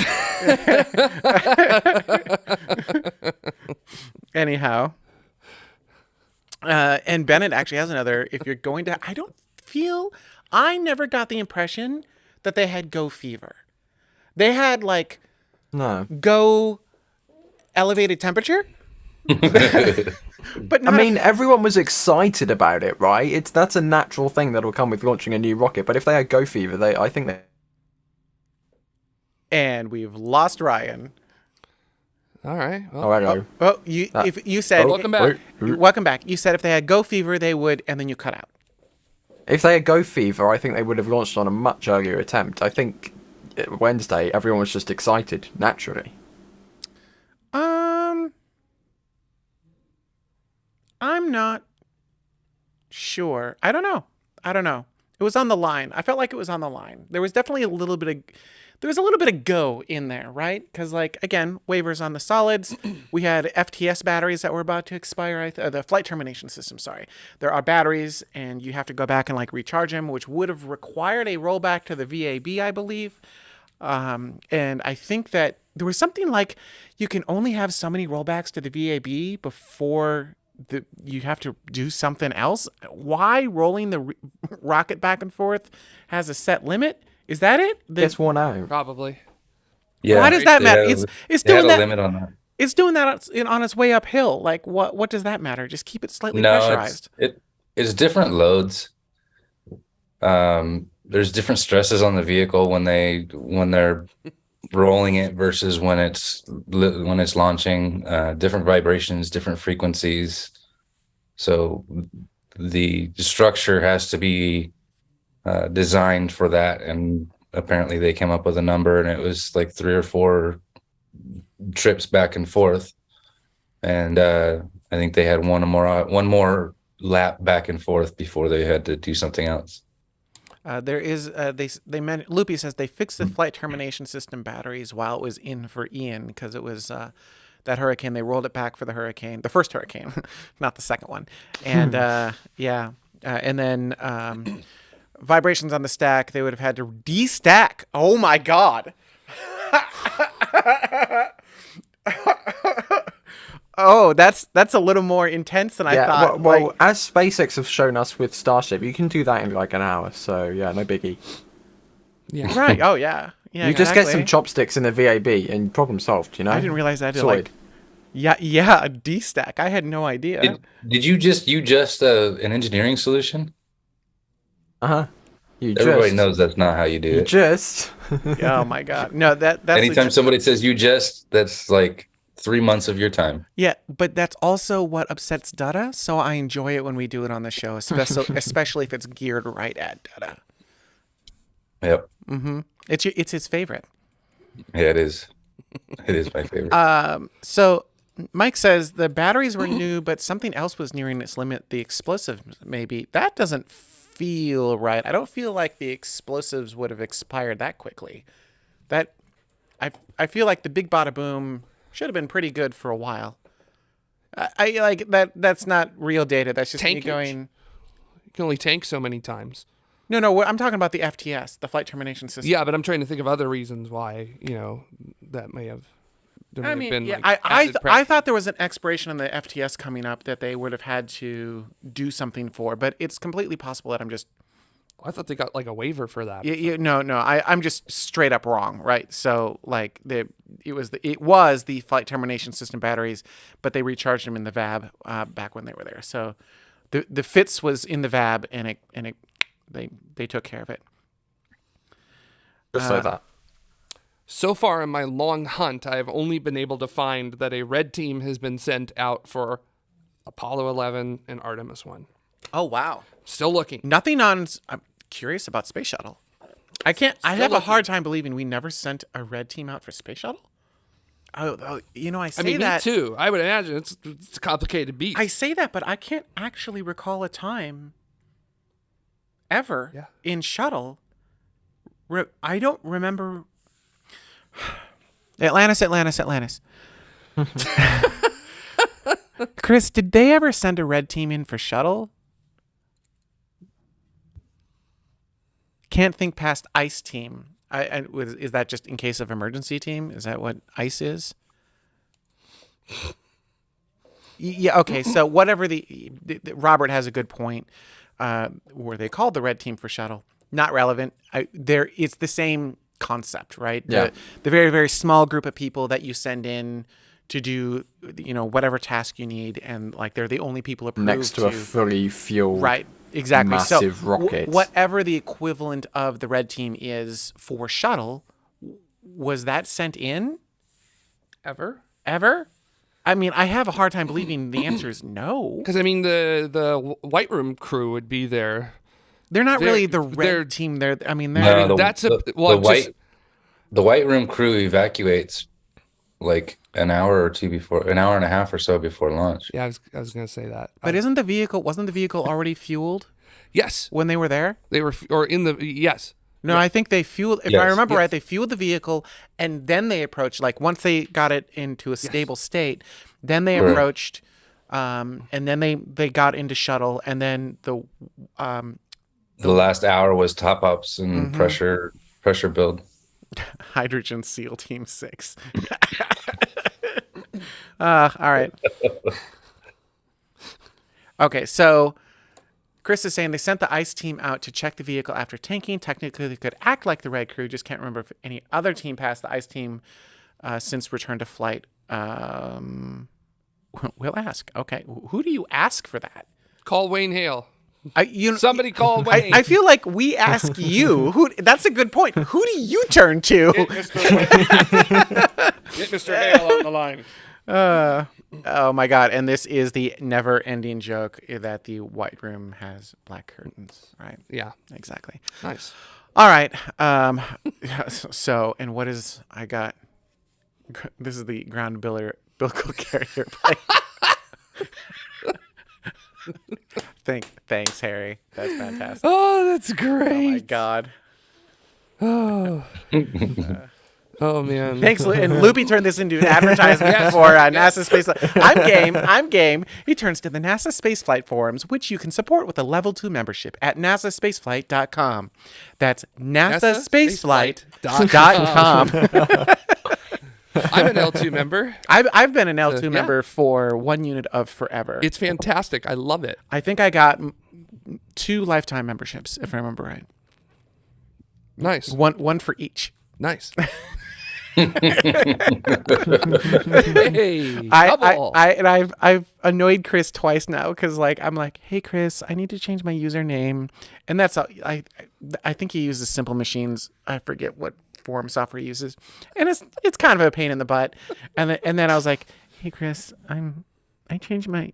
Anyhow. And Bennett actually has another. If you're going to, I never got the impression that they had go fever. They had like No. go elevated temperature. But I mean, everyone was excited about it, right? That's a natural thing that'll come with launching a new rocket. But if they had go fever, I think they. and we've lost Ryan. All right. Well, Oh, hello. Oh, if you said welcome back. welcome back. You said if they had go fever, they would, and then you cut out. If they had go fever, I think they would have launched on a much earlier attempt. I think Wednesday, everyone was just excited naturally. I'm not sure. I don't know. It was on the line. I felt like it was on the line. There was definitely a little bit of go in there, right? Because like again, waivers on the solids. We had FTS batteries that were about to expire. The flight termination system. Sorry, there are batteries, and you have to go back and like recharge them, which would have required a rollback to the VAB, I believe. And I think that there was something like you can only have so many rollbacks to the VAB before you have to do something else. Why rolling the rocket back and forth has a set limit? Is that it? It's worn out. probably. Yeah. Why does that matter? They It's had doing a that. limit on that. It's doing that on its way uphill. Like what does that matter? Just keep it slightly No, pressurized. it's different loads. There's different stresses on the vehicle when they're rolling it versus when it's launching. Different vibrations, different frequencies. So the structure has to be designed for that, and apparently they came up with a number, and it was like 3 or 4 trips back and forth, and I think they had one more lap back and forth before they had to do something else. There is Loopy says they fixed the flight termination system batteries while it was in for Ian because it was that hurricane. They rolled it back for the first hurricane, not the second one. And and then vibrations on the stack, they would have had to destack. Oh my god. Oh, that's a little more intense than I thought. Well, as SpaceX have shown us with Starship, you can do that in like an hour. So yeah, no biggie. Yeah. Right. Oh yeah. Yeah. You just get exactly. some chopsticks in the VAB and problem solved. You know. I didn't realize I had to Sorted. a destack. I had no idea. Did you just an engineering solution? Everybody knows that's not how you do it. Just. Oh my god. No, that's Anytime somebody says that's like 3 months of your time. Yeah, but that's also what upsets Dada, so I enjoy it when we do it on the show, especially if it's geared right at Dada. Yep. Mm-hmm. It's his favorite. Yeah, it is. It is my favorite. So Mike says the batteries were new, but something else was nearing its limit. The explosives, maybe. That doesn't feel right. I don't feel like the explosives would have expired that quickly. I feel like the big bada boom should have been pretty good for a while. I like that. That's not real data. That's just me Tankage. going. You can only tank so many times. No. I'm talking about the FTS, the flight termination system. Yeah, but I'm trying to think of other reasons why that may have. I mean, been, yeah, like, I added pressure. thought there was an expiration on the FTS coming up that they would have had to do something for, but it's completely possible that I'm just. I thought they got like a waiver for that. No. I'm just straight up wrong, right? So like it was the flight termination system batteries, but they recharged them in the VAB back when they were there. So the FITS was in the VAB, and they took care of it. Just like that. So far in my long hunt, I have only been able to find that a red team has been sent out for Apollo 11 and Artemis I. Oh wow! Still looking. Nothing on. I'm curious about Space Shuttle. I can't. I have a hard time believing we never sent a red team out for Space Shuttle. Oh, I say that. Me too. I would imagine it's a complicated beast. I say that, but I can't actually recall a time ever in Shuttle. I don't remember. Atlantis. Chris, did they ever send a red team in for Shuttle? Can't think past ICE team. Is that just in case of emergency team? Is that what ICE is? Yeah. Okay. So whatever Robert has a good point. Were they called the red team for Shuttle? Not relevant. It's the same concept, right? Yeah. The very, very small group of people that you send in to do, whatever task you need, and like they're the only people approved Next to a fully fueled, right, exactly. massive So rocket. whatever the equivalent of the red team is for Shuttle, was that sent in Ever? ever? I mean, I have a hard time believing the answer is no. Because I mean, the White Room crew would be there. They're not really the they're- red team. They're I mean, that's a well, just the White Room crew evacuates like an hour and a half or so before launch. yeah. I was gonna say that. But wasn't the vehicle already fueled Yes, when they were there? they were, or in the yes. No, I think they fueled. If I Yes. remember right, they fueled the vehicle, and then they approached. Like once they got it into a stable state, then they Right. approached, and then they got into Shuttle, and then The last hour was top ups and pressure build. Hydrogen SEAL Team 6. All right. Okay, so Chris is saying they sent the ICE team out to check the vehicle after tanking. Technically, they could act like the red crew. Just can't remember if any other team passed the ICE team since return to flight. We'll ask. Okay, who do you ask for that? Call Wayne Hale. Somebody call Wayne. I feel like we ask you. That's a good point. Who do you turn to? Get Mr. Hale on the line. Oh my God! And this is the never-ending joke that the White Room has black curtains, right? Yeah, Exactly. nice. All right. So, and what is I got? This is the ground umbilical carrier plane. Thanks, Harry. That's fantastic. Oh, that's Oh great. my God. Oh man. Thanks, and Loopy turned this into an advertisement for NASA Spaceflight. I'm game. He turns to the NASA Spaceflight forums, which you can support with a Level 2 membership at nasaspaceflight.com. That's nasaspaceflight.com. I'm an L2 member. I've been an L2 Yeah. member for 1 unit of forever. It's fantastic. I love it. I think I got 2 lifetime memberships, if I remember right. Nice. One for each. Nice. Hey, double. I've annoyed Chris twice now because I'm like, hey Chris, I need to change my username, and that's all. I think he uses Simple Machines. I forget what forum software he uses, and it's kind of a pain in the butt. And then I was like, hey Chris, I changed my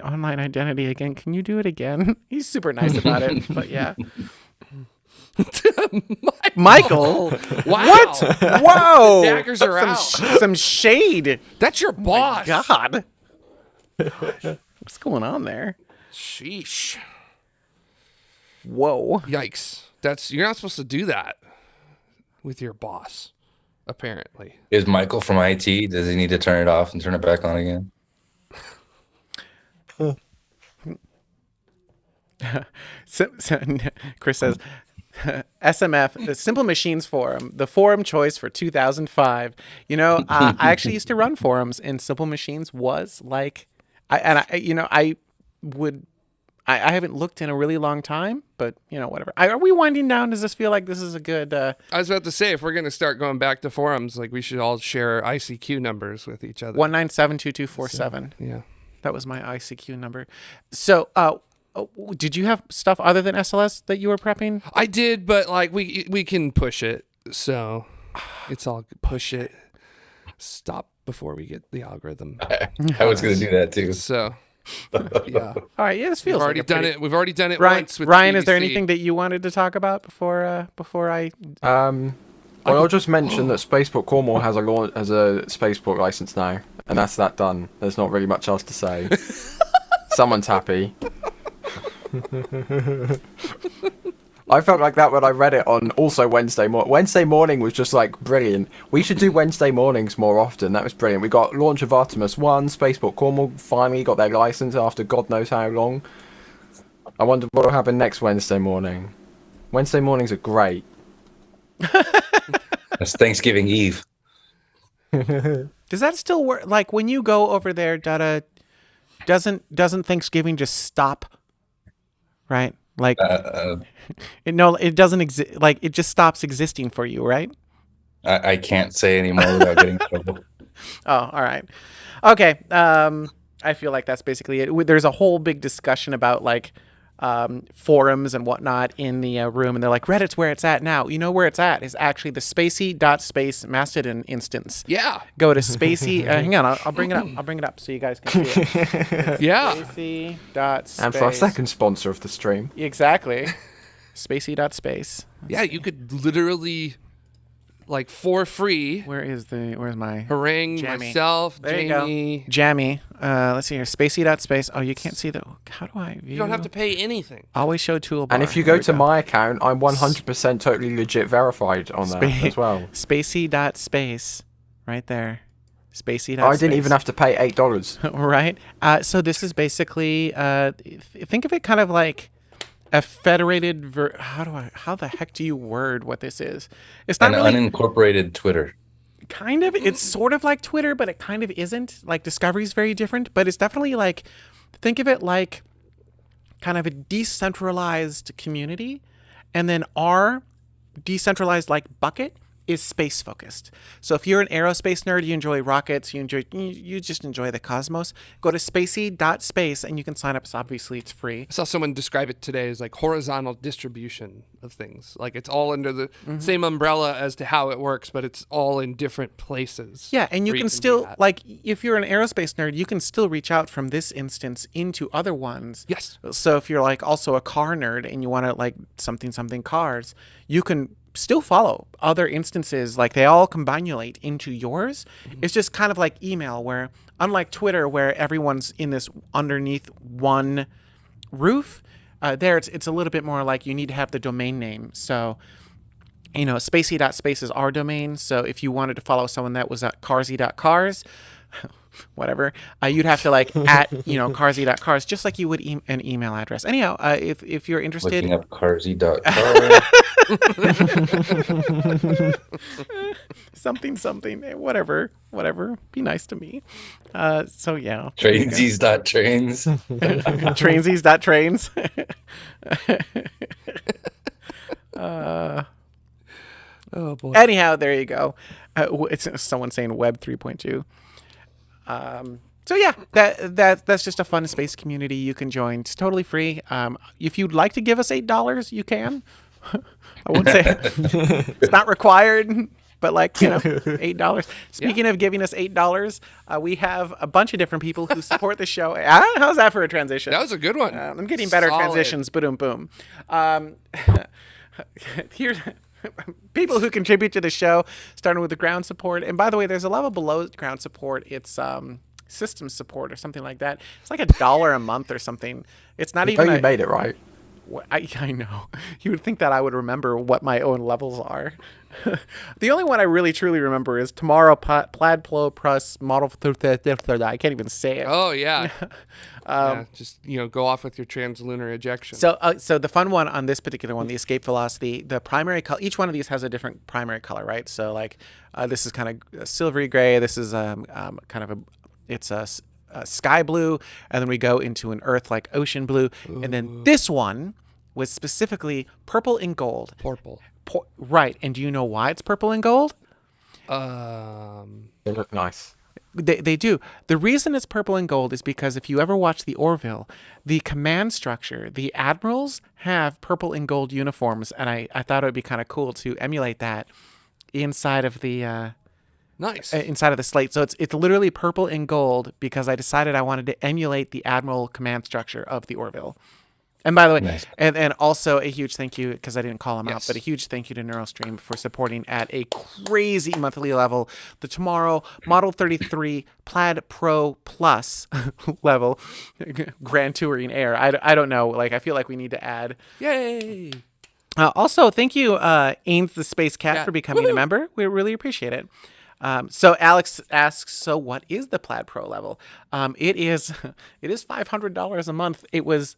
online identity again. Can you do it again? He's super nice about it, but yeah. Michael, Wow. what? Whoa! Daggers are out. Some shade. That's your boss. God. What's going on there? Sheesh. Whoa. Yikes. You're not supposed to do that with your boss, apparently. Is Michael from IT? Does he need to turn it off and turn it back on again? So, Chris says, SMF, the Simple Machines Forum, the forum choice for 2005. I actually used to run forums, and Simple Machines was like, I haven't looked in a really long time, but whatever. Are we winding down? Does this feel like this is a good? I was about to say, if we're going to start going back to forums, we should all share ICQ numbers with each other. 1972247. Yeah. That was my ICQ number. So, did you have stuff other than SLS that you were prepping? I did, but we can push it. So it's all push it. Stop before we get the algorithm. I was going to do that too. So yeah. All right. Yeah, this feels We've already like a done pretty- it. We've already done it Ryan, once with Ryan, is there BBC. anything that you wanted to talk about before I? Well, I'll just mention that Spaceport Cornwall has a spaceport license now, and that's that done. There's not really much else to say. Someone's happy. I felt like that when I read it on also Wednesday morning. Wednesday morning was just brilliant. We should do Wednesday mornings more often. That was brilliant. We got launch of Artemis I, Spaceport Cornwall finally got their license after God knows how long. I wonder what will happen next Wednesday morning. Wednesday mornings are great. That's Thanksgiving Eve. Does that still work? Like when you go over there, doesn't Thanksgiving just stop? Right? Like, Uh, it doesn't exist. Like, it just stops existing for you, right? I can't say anymore without getting in trouble. Oh, all right. Okay. I feel like that's basically it. There's a whole big discussion about like forums and whatnot in the room, and they're like, Reddit's where it's at now. You know where it's at is actually the spacey.space Mastodon instance. Yeah. Go to spacey. Hang on, I'll bring it up. I'll bring it up so you guys can see it. Yeah. Spacey.space. And for our second sponsor of the stream. Exactly. Spacey.space. Yeah, you could literally, like, for free, Where's my harangue Jammy. myself, There Jamie. you go. Jammy. Let's see here. Spacey.space. Oh, you can't see the. How do I view? You don't have to pay anything. Always show toolbar. And if you There go we to my account, I'm 100% totally legit verified on that as well. Spacey.space. Right there. Spacey.space. I didn't even have to pay $8. Right. So this is basically. Think of it kind of like a federated. How the heck do you word what this is? It's not An really. unincorporated Twitter. Kind of. It's sort of like Twitter, but it kind of isn't. Like Discovery is very different, but it's definitely like. Think of it like kind of a decentralized community, and then our decentralized like bucket is space focused. So if you're an aerospace nerd, you enjoy rockets, you just enjoy the cosmos, go to spacey.space and you can sign up. So obviously it's free. I saw someone describe it today as like horizontal distribution of things. Like it's all under the same umbrella as to how it works, but it's all in different places. Yeah, and you where can do still that. like if you're an aerospace nerd, you can still reach out from this instance into other ones. Yes. So if you're like also a car nerd and you want to like something cars, you can still follow other instances. Like they all combinulate into yours. It's just kind of like email where unlike Twitter where everyone's in this underneath one roof, there it's a little bit more like you need to have the domain name. So you know, spacey.space is our domain. So if you wanted to follow someone that was at carsy.cars, whatever, you'd have to like at, you know, carsy.cars, just like you would an email address. Anyhow, if you're interested. Looking up carsy.car. something, whatever. Be nice to me. So yeah. Trainsies.trains. Trainsies.trains. Oh boy. Anyhow, there you go. It's someone saying Web 3.2. So yeah, that's just a fun space community you can join. It's totally free. If you'd like to give us $8, you can. I won't say it's not required, but like, you know, $8. Speaking of giving us $8, we have a bunch of different people who support the show. How's that for a transition? That was a good one. I'm getting better Solid. transitions. Boom, boom. Here's people who contribute to the show, starting with the ground support. And by the way, there's a level below ground support. It's system support or something like that. It's like $1 a month or something. It's not even. You made it right. I know. You would think that I would remember what my own levels are. The only one I really truly remember is Tomorrow Plaid Pro Plus Model. I can't even say it. Oh yeah. Yeah, just go off with your translunar ejection. So the fun one on this particular one, the escape velocity, the primary color. Each one of these has a different primary color, right? So like this is kind of silvery gray. This is kind of it's a sky blue, and then we go into an earth like ocean blue. Ooh. And then this one was specifically purple and gold. Purple. Right. And do you know why it's purple and gold? They look nice. They do. The reason it's purple and gold is because if you ever watch the Orville, the command structure, the admirals have purple and gold uniforms, and I thought it would be kind of cool to emulate that inside of the nice inside of the slate. So it's literally purple and gold because I decided I wanted to emulate the admiral command structure of the Orville. And by the way, nice. and also a huge thank you, because I didn't call him out, but a huge thank you to NeuroStream for supporting at a crazy monthly level the TMRO Model 33 Plaid Pro Plus level Grand Touring Air. I don't know. Like, I feel like we need to add. Yay! Also, thank you, Ains the Space Cat, for becoming a member. We really appreciate it. So Alex asks, so what is the Plaid Pro level? It is $500 a month. It was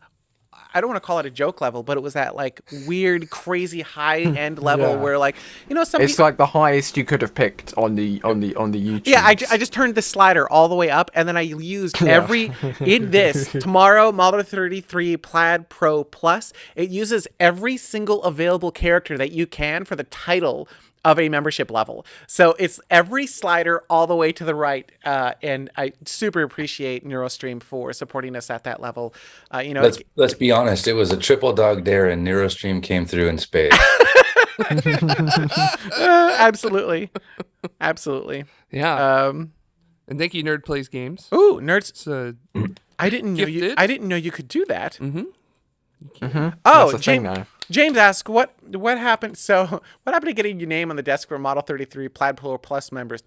I don't want to call it a joke level, but it was that like weird, crazy high end level where like, it's like the highest you could have picked on the YouTube. Yeah, I just turned the slider all the way up, and then I used in this TMRO Model 33 Plaid Pro Plus, it uses every single available character that you can for the title of a membership level. So it's every slider all the way to the right, and I super appreciate NeuroStream for supporting us at that level. Let's be honest, it was a triple dog dare, and NeuroStream came through in spades. Absolutely. Yeah. And thank you, Nerd Plays Games. Ooh, nerds! It's I didn't know gifted. I didn't know you could do that. That's Oh, the thing now. James asks, what happened? So, what happened to getting your name on the desk for Model 33 Plaid Pro Plus members?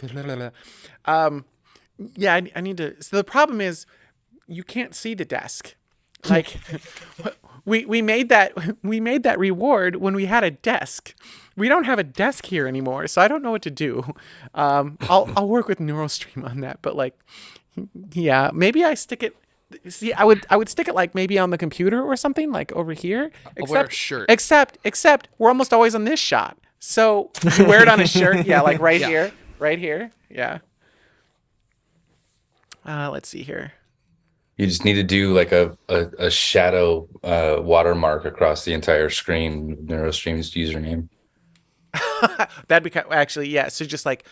Yeah, I need to. So the problem is, you can't see the desk. Like, we made that reward when we had a desk. We don't have a desk here anymore, so I don't know what to do. I'll work with NeuroStream on that, but like, yeah, maybe I stick it. See, I would stick it like maybe on the computer or something, like over here. I'll wear a shirt. Except we're almost always on this shot. So you wear it on a shirt, yeah, like right here, yeah. Let's see here. You just need to do like a shadow watermark across the entire screen, NeuroStream's username. That'd be actually, yeah. So just like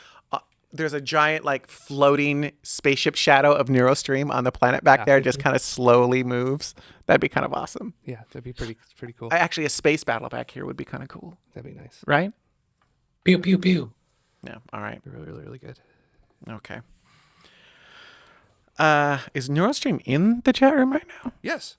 there's a giant like floating spaceship shadow of NeuroStream on the planet back there, just kind of slowly moves. That'd be kind of awesome. Yeah, that'd be pretty cool. Actually, a space battle back here would be kind of cool. That'd be nice. Right? Pew pew pew. Yeah. All right. Really good. Okay. Is NeuroStream in the chat room right now? Yes,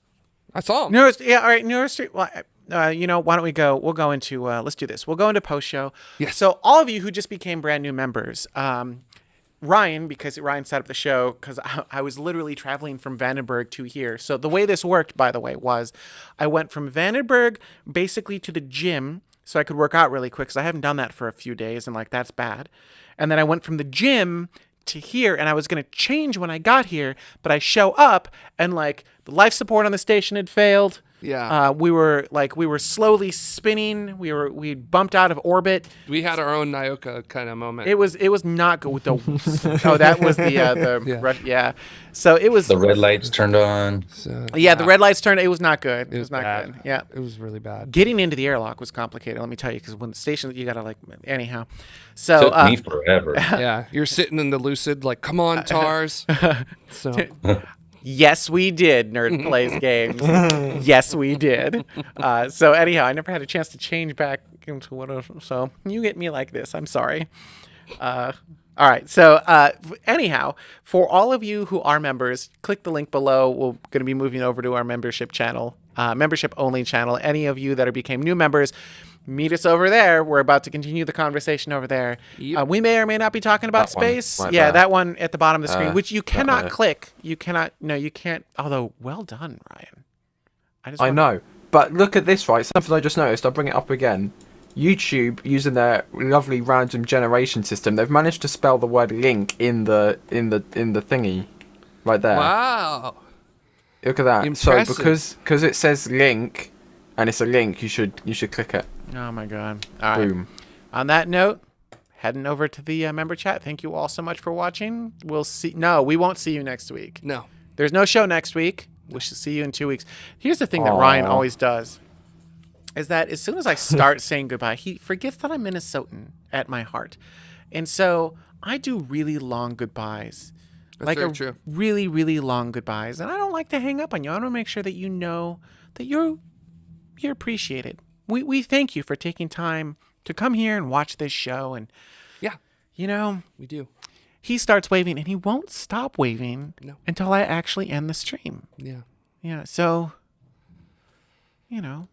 I saw him. Yeah. All right. NeuroStream. Well, why don't we go? We'll go into. Let's do this. We'll go into post show. Yes. So all of you who just became brand new members, Ryan, because Ryan set up the show, because I was literally traveling from Vandenberg to here. So the way this worked, by the way, was I went from Vandenberg basically to the gym so I could work out really quick, because I haven't done that for a few days, and like that's bad. And then I went from the gym to here, and I was going to change when I got here, but I show up and like the life support on the station had failed. Yeah. We were slowly spinning. We bumped out of orbit. We had our own Nyoka kind of moment. It was not good with the that was the yeah. So it was The red lights turned on. So, the red lights turned. It was not good. It was not bad. good. Yeah. It was really bad. Getting into the airlock was complicated, let me tell you, because when the station, you gotta like, anyhow. So Took me forever. Yeah, you're sitting in the Lucid like, come on, TARS. So yes, we did. Nerd Plays Games. Yes, we did. So anyhow, I never had a chance to change back into what else. So you get me like this. I'm sorry. All right. So anyhow, for all of you who are members, click the link below. We're going to be moving over to our membership channel, membership only channel. Any of you that became new members, meet us over there. We're about to continue the conversation over there. Yep. We may or may not be talking about That one, space. right Yeah, there. that one at the bottom of the screen, which you cannot right. click. You cannot. No, you can't. Although, well done, Ryan. I know, but look at this, right? Something I just noticed. I'll bring it up again. YouTube, using their lovely random generation system, they've managed to spell the word link in the thingy, right there. wow. Look at that. Impressive. So because it says link, and it's a link, you should click it. Oh my god. All right. Boom. On that note, heading over to the member chat. Thank you all so much for watching. We'll see. No, we won't see you next week. No. There's no show next week. We should see you in 2 weeks. Here's the thing that Ryan always does, is that as soon as I start saying goodbye, he forgets that I'm Minnesotan at my heart. And so I do really long goodbyes. That's very true. Really, really long goodbyes. And I don't like to hang up on you. I want to make sure that you know that you're appreciated. We thank you for taking time to come here and watch this show. And, Yeah, we do. he starts waving, and he won't stop waving until I actually end the stream. Yeah. Yeah, so, Yeah.